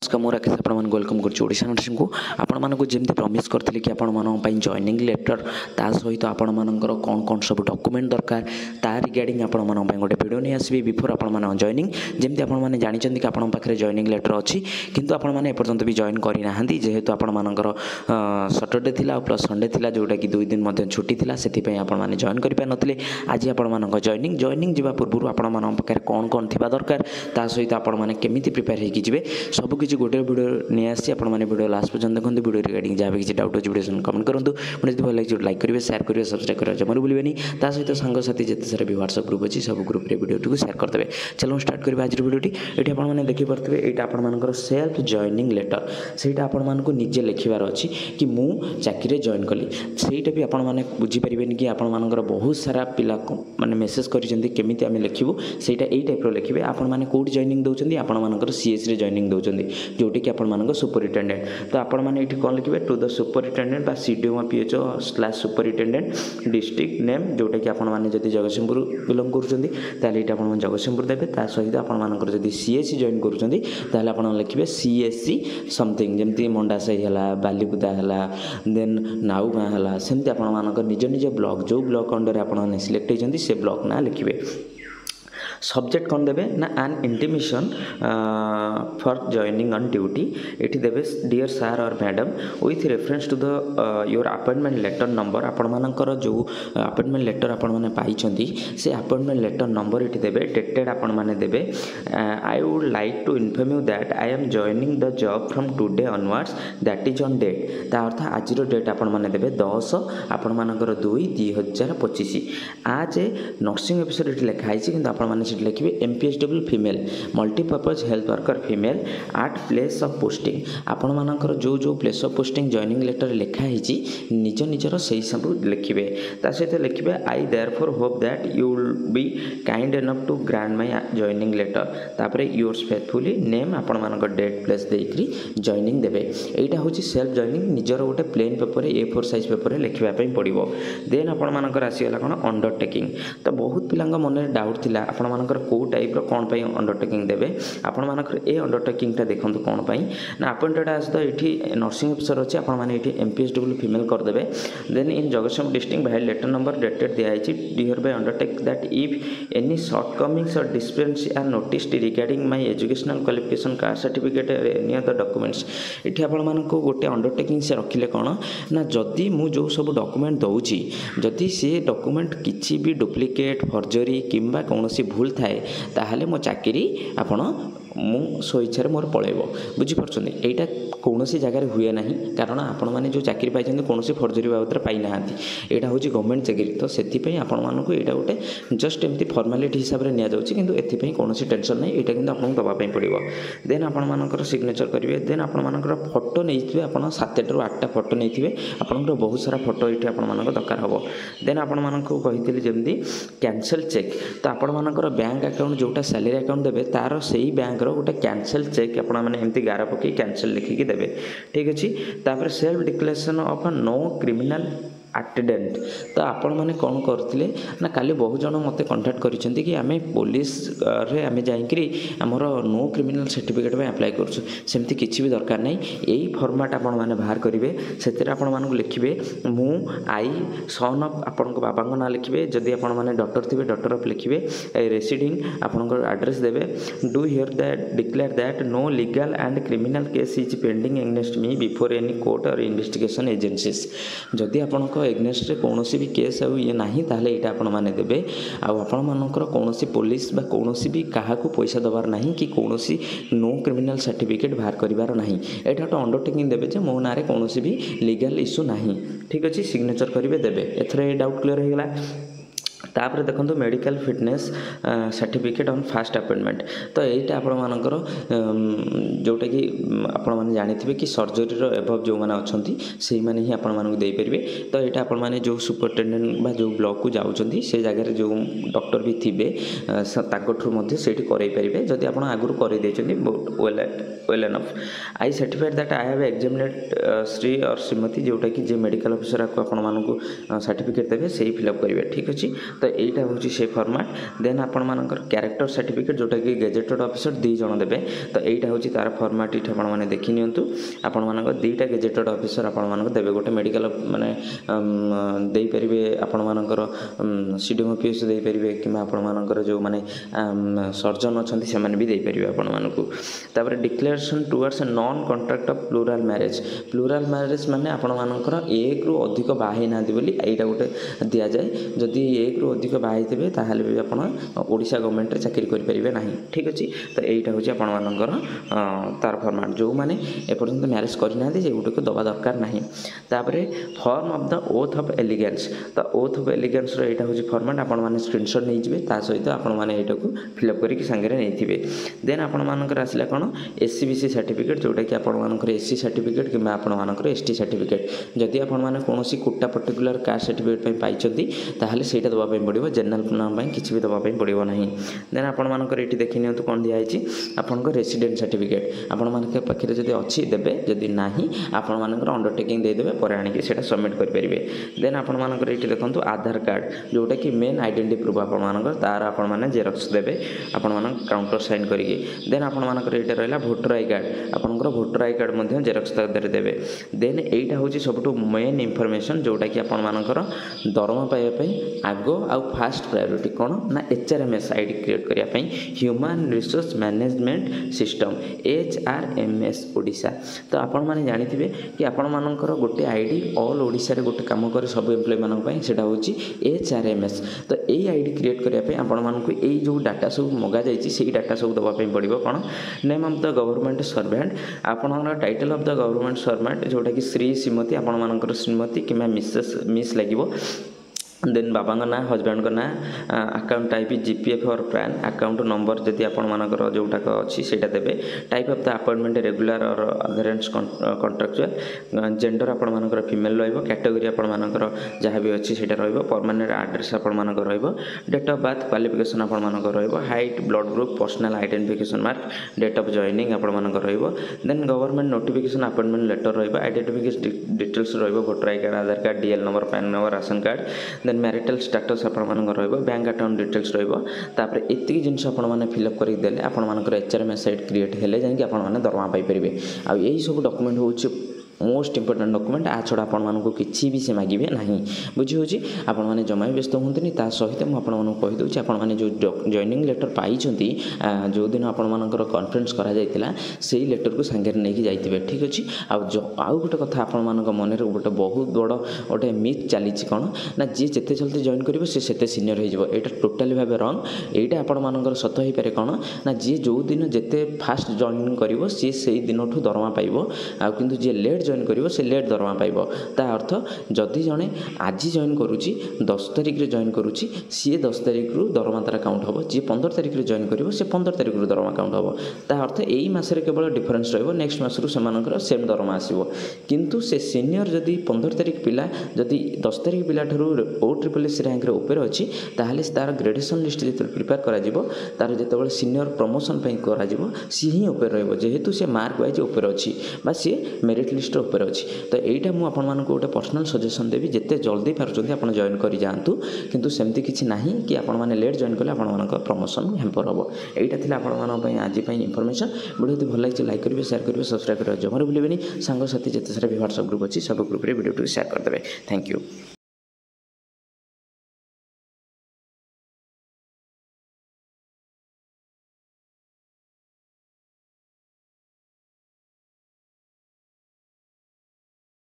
नमस्कार मु Rakesh welcome करोशा nursing को आपको जमी प्रमिश करी कि आपण जॉइनिंग लेटर ता सहित आपण कौन कौन सब डॉक्यूमेंट दरकार ता रिगार्डिंग आपण गोटे वीडियो नहीं आसबि बिफोर आपण जॉइनिंग जमी आपने जानते कि आपण पाखे जॉइनिंग लेटर अच्छी किंतु आपने एपर्तंत भी जॉइन करना जेहेतु आपर सटरडे थिला प्लस संडे थिला जोटा कि 2 दिन छुट्टी थिला से आपने जॉइन करें आज आपण जॉइनिंग जावा पूर्व आपण पाखे कौन कौन थी दरकार ता सहित आपण केमी प्रिपेयर होगी सबकि गोटे वीडियो नहीं आसी आपने वीडियो लास्ट पर्यटन देखते वीडियो रिगार्डिंग जहाँ भी किसी डाउट अच्छी वीडियो कमेंट करूँ मुझे भल लगे लाइक करेंगे शेयर करेंगे सब्सक्राइब करेंगे जमार भूलें सहित सांगसाथी जिते सारा भी व्हाट्सएप ग्रुप अच्छी सब ग्रुप रे वीडियो को शेयर करदे। चलो स्टार्ट करेंगे आज वीडियोटी ये आपने देखिपे यहाँ आपर सेल्फ जॉइनिंग लेटर से आपको निजे लिखार अच्छी कि मु चाकरी जॉइन कली सहीटा भी आपने बुझीपारे कि आपर बहुत सारा पिला माने मेसेज करमी आम लिखू से टाइप लिखे आपने कौट जॉइनिंग दौरान आपर सीएस रे जॉइनिंग दौरान जोटी कि आपण सुपरिटेडेंट तो आपण मैंने कौन लिखे टू द सुपरिटेडेंट बा CDO PHO / superintendent district name जोटा कि आपण मैंने जब जगतसिंहपुर बिलोंग कर जगतसिंहपुर देते सहित आपंकर सीएससी जॉइन कर लिखे सीएससी समथिंग जमी मंडासाही है बालीकुदा है देन नाउगाँ है सेमती आप निज निज ब्लॉक जो ब्लॉक अंडर आप सिलेक्ट होती से ब्लॉक ना लिखे सब्जेक्ट कौन देवे ना an intimation for joining on duty ये देवे डियर सर और madam with reference to the your appointment letter number आपणकर जो अपॉइंटमेंट लेटर आपण मैंने पाई से अपॉइंटमेंट लेटर नंबर ये देवे डेटेड आपण मैंने देवे I would like to inform you that I am joining the job from today onwards that is on date ता अर्थ आज डेट आपण मैंने देवे 10 आपणकर 2/2025 आज नर्सिंग ऑफिसर ये लिखाई कि आपण लिखे MPSW female multipurpose health worker female at place of posting आपण मानकर जो जो place of posting joining letter लिखाई निज निजर से सब लिखे सहित लिखे I therefore hope that you will be kind enough to grant my joining letter तापर योर्स फेथफुली नेम आपण मानकर डेट प्लेस देकरी जॉइनिंग देबे एटा होची सेल्फ जॉइनिंग निजर गोटे plain paper A4 size paper लिखा पड़ो देन आपण मानकर आसीगला कौन अंडरटेकिंग तो बहुत पिला मन डाउट थिला आपण मानकर कौ टाइप कौन अंडरटेकिंग देवे आपण मानकर ए अंडरटेकिंगटा देखो कौन ना अपॉइंटेड एज द ये नर्सिंग ऑफिसर अच्छे आपने एमपीएसडब्ल्यू फीमेल करदे then in Jagatsinghpur district by letter number dated दिखाई hereby undertake that if any shortcomings और discrepancy are noticed regarding my educational qualification caste certificate any other documents ये आपण गोटे undertaking से रखिले कौन ना जदि मु जो सब डॉक्यूमेंट दौची जदि से डॉक्यूमेंट किसी भी डुप्लिकेट फर्जरी किंबा कौन भूल थाए ताहले मो चाकरी आपण मु स्वेच्छा मोर पलैब बुझीपार यहाँ कौन सी जगह हुए ना कारण आपण मैंने जो चाकरी पाई कौन फर्जरी बाबद पाई ना यहाँ हूँ गवर्नमेंट चाकरी तो से आपण मानक यहाँ गोटे जस्ट एमती फर्मालीटी हिसाब से नि कौन टेंशन नहीं यहाँ कि आपको दवाई पड़ो देन आपण सिग्नेचर करेंगे देन आपण फोटो नहीं आप 7 ରୁ 8टा फोटो नहीं आपंकर बहुत सारा फोटो ये आप दरकार हम देन आपण कही जमी कैंसल चेक तो आपंकर बैंक अकाउंट जोटा सैलरी अकाउंट देवे तार से बैंक गोटे कैंसल चेक आपने गार पकई कैंसल लिखिकी देवे ठीक अच्छे तापर self declaration of no criminal antecedent तो आपण मैंने कौन करते ना काली बहुत जन मत कंटाक्ट करिसेंती कि आमे पुलिस रे आमे जाइकरी हमर नो क्रिमिनल सर्टिफिकेट में अप्लाई करछु सेमती किछि भी दरकार नहीं यही फॉर्मेट आपण मैंने बाहर करेंगे से आपण मानक लिखिबे मु आई सन ऑफ आपण बाबा ना लिखिबे जदि आपण माने डॉक्टर थिबे डॉक्टर ऑफ लिखिबे रेसिडिंग आपनकर एड्रेस देबे do here that declare that no legal and criminal case is pending against me before any court or investigation agencies जदि आपनकर एग्नेस्ट रे कौन भी केस आउ ये ना ताहले यहाँ आपण मैंने देवे आपर कौन पुलिस बा कौन भी क्या पैसा दबार ना कि कौन नो क्रिमिनल सर्टिफिकेट बाहर करार ना यहाँ गोटे अंडरटेकिंग देवे मो ना कौन भी लीगल इश्यू ना ठीक अच्छे सिग्नेचर करेंगे देवे एथर डाउट क्लियर होगा तापर देखो medical fitness certificate on fast appointment तो यहीटा आपणकर जोटा कि आपने जानी कि सर्जरी एभव जो मैंने अच्छा से मैंने ही आपंपारे तो यहाँ आपने जो सुपरिटेडेंट बा जो ब्लॉक को जाऊँच से जगह जो डॉक्टर भी थे से करेंगे जदि आप आगुरी कर well enough I certified that I have examined Shri और श्रीमती जोटा कि जे मेडिकल ऑफिसर को आपको सर्टिफिकेट देवे से फिलअप करेंगे ठीक अच्छे तो यहीटा हूँ से फर्माट देन आपंकर क्यारेक्टर सर्टिफिकेट जोटा कि गेजेटेड ऑफिसर 2 जन देवे तो यहीटा हूँ तार फर्माट ये आपने देखी नियंतु आपण मान 2टा गेजेटेड ऑफिसर आपण मान देवे गोटे मेडिकल माने दे परिबे आपण मानकर सीडीएमओ पीएस दे परिबे कि आपण मानकर जो माने सर्जन अछंती से माने भी दे परिबे आपण मानकू तापर declaration towards non contract of plural marriage माने आपण मानकर एक रु अधिक बाहे नादी बोली एटा गोटे दिया जाए जदि एक रु अधिक बाहे थिबे ताहाले भी आपण ओडिशा गवर्नमेंट रे चाकरी करि परिबे नाही ठीक अछि तो एटा होची आपण मानकर तार फॉर्मेट जो माने ए पर्यंत मैरिज करि नादी जे गुटे को दबा दरकार नाही तापरे form of the oath of allegiance तो ओथ ऑफ एलिगेंस रो एटा होची फॉर्मेट आपण माने स्क्रीनशॉट नै जिवे ता सहित आपण माने एटा को फिलअप करि कि संगे नै थिबे देन आपण मानकर आसिला कोन एससीबीसी सर्टिफिकेट जोटा कि आपण मानकर एससी सर्टिफिकेट कि आपण मानकर एसटी सर्टिफिकेट जदि आपण माने कोनोसी कोटा पर्टिकुलर कास्ट सर्टिफिकेट पई पाइचंती ताहाले सेटा दबा पई पड़िबो जनरल नाम पई किछि भी दबा पई पड़िबो नाही देन आपण मानकर एठी देखि नियंतु कोन दिया आइछि आपनकर रेसिडेंट सर्टिफिकेट आपण मानकर पाखरे जदि अछि देबे जदि नाही आपण मानकर अंडरटेकिंग दे देबे पर आनि कि सेटा सबमिट कर परिबे देन आपण मानकर एठी देखंतु आधार कार्ड जोटा कि मेन आइडेंटिटी प्रूफ आपण मानकर तार आपण माने जेरॉक्स देबे आपण मानक काउंटर साइन करिके देन आपण मानकर एटा रहला वोटर आई कार्ड आपनकर वोटर आई कार्ड मध्ये जेरॉक्स तक देबे देन एटा होची सबटु मेन इंफॉर्मेशन जोटा कि आपण मानकर दरमा पाइबा पई आगो आ फास्ट प्रायोरिटी कोन ना एचआरएमएस आईडी क्रिएट करिया पई human resource management system HRMS Odisha तो आपण माने जानिथिबे कि आपण मानकर गोटे आईडी ऑल ओडिशा रे गोटे काम करे सब एम्प्लॉय मानन पई सेटा होची एचआरएमएस तो एई आईडी क्रिएट करिया पई आपण मानकु एई जो डाटा सब मगा जाईची सेई डाटा सब दबा पई पड़िबो कोन name of the government servant आपनकर title of the government servant जोटा कि श्री श्रीमती आपण मानकर श्रीमती किमा मिस लागिवो देन बाबा ना हजबैंड ना अकाउंट टाइप जीपीएफ और पैन अकाउंट नंबर जदि आपण मानकर जोटाक अच्छी सेटा देबे type of the appointment regular और अधरेंस कॉन्ट्रैक्चुअल जेंडर आपण मानकर फीमेल रहइबो कैटेगरी आपण मानकर जहाँ भी अच्छी सेटा रहइबो परमानेंट एड्रेस आपण मानकर रहइबो डेट ऑफ बर्थ क्वालिफिकेशन आपण मानकर रहइबो height blood group personal identification mark date of joining आपण मानकर रहइबो then government notification appointment letter रहइबो आइडेंटिफिकेशन डिटेल्स रहइबो voter I card Aadhaar card DL number PAN number ration card marital status आपण मानकर रहइबो बैंक अकाउंट डिटेल्स रहइबो तापर एतिकी जिंस आपण माने फिलअप करि देले आपण मानकर एचआरएमएस साइट क्रिएट हेले जाय कि आपण माने दरमा पाई परिबे आ एही सब डॉक्यूमेंट होछि मोस्ट इंपोर्टेंट डॉक्यूमेंट आ छड़ा आपण मानकु किछि भी से मागिबे नाही बुझी होछि आपण माने जमा व्यस्त होंतनी ता सहित मु आपण मानकु कहि दोछि आपण माने जो जॉइनिंग लेटर पाई छथि जो दिन आपण मानकर कॉन्फ्रेंस करा जायतिला सेही लेटर को संगे नै कि जायतिबे ठीक अछि आ गोटे कथा आपण मानक मन रे गोटे बहुत बड़ गोटे मिथ चली कोन ना जे जते जल्दी जॉइन करिवो से सेते सीनियर हो जिवो एटा टोटली भाबे रॉन्ग एटा आपण मानकर सत होई पारे कोन ना जे जो दिन जते फास्ट जॉइन करिवो से सेही दिनठू दरमा पाइबो आ किंतु जे लेट जॉइन करिवो से लेट दरमा पाइबो ता अर्थ जदि जणे आज जॉइन करूची 10 तारिख रे जॉइन करूची सी 10 तारिख रु दरमा तारा काउंट होबो जे 15 तारिख रे जॉइन करिवो से 15 तारिख रु दरमा काउंट होबो ता अर्थ एई मास रे केवल डिफरेंस रहइबो नेक्स्ट मास रु सेमानकर सेम दरमा आसीबो किंतु से सीनियर जदि 15 तारिख पिला जदि 10 तारिख पिला ठरु OSSS रैंक रे ऊपर अछि ताहाले तार ग्रेडेशन लिस्ट जे प्रिपेयर करा जिवो तार जेतेबेले सीनियर प्रमोशन पई करा जिवो सी ही ऊपर रहइबो जेहेतु से मार्क वाइज ऊपर अछि बा से मेरिट लिस्ट ऊपर अछि तो एटा मु आपण मानको गोटे पर्सनल सजेशन देबी जेते जल्दी पारुचंती आपण जॉइन करि जांतु किंतु सेमति किछि नाही कि आपण माने लेट जॉइन करले आपण मानको प्रमोशन हेम्पर हबो एटा थिला आपण मानो पई आज पई इंफॉर्मेशन वीडियो जदि भल लागिछ लाइक करिवे शेयर करिवे सब्सक्राइब करिवे जमर भूलिबेनी सांग साथी जेते सारा व्हाट्सएप ग्रुप अछि सब ग्रुप रे वीडियो शेयर कर देबे थैंक यू।